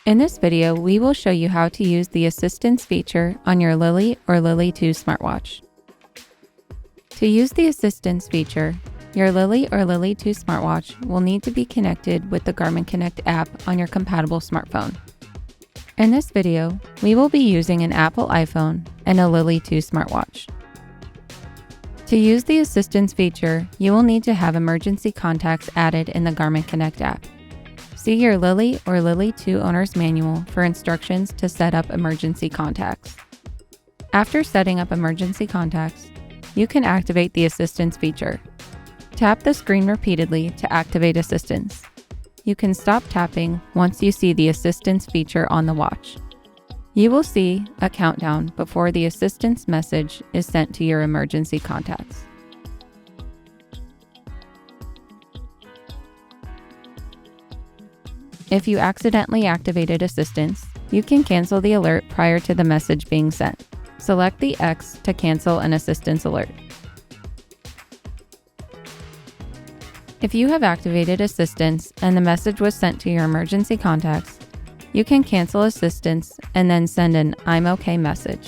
In this video, we will show you how to use the assistance feature on your Lily or Lily 2 smartwatch. To use the assistance feature, your Lily or Lily 2 smartwatch will need to be connected with the Garmin Connect app on your compatible smartphone. In this video, we will be using an Apple iPhone and a Lily 2 smartwatch. To use the assistance feature, you will need to have emergency contacts added in the Garmin Connect app. See your Lily or Lily 2 owner's manual for instructions to set up emergency contacts. After setting up emergency contacts, you can activate the assistance feature. Tap the screen repeatedly to activate assistance. You can stop tapping once you see the assistance feature on the watch. You will see a countdown before the assistance message is sent to your emergency contacts. If you accidentally activated assistance, you can cancel the alert prior to the message being sent. Select the X to cancel an assistance alert. If you have activated assistance and the message was sent to your emergency contacts, you can cancel assistance and then send an "I'm OK" message.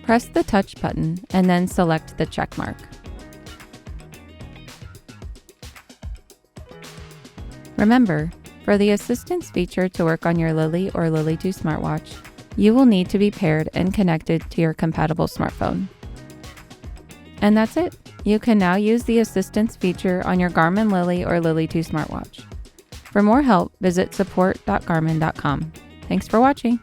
Press the touch button and then select the check mark. Remember, for the assistance feature to work on your Lily or Lily 2 smartwatch, you will need to be paired and connected to your compatible smartphone. And that's it. You can now use the assistance feature on your Garmin Lily or Lily 2 smartwatch. For more help, visit support.garmin.com. Thanks for watching.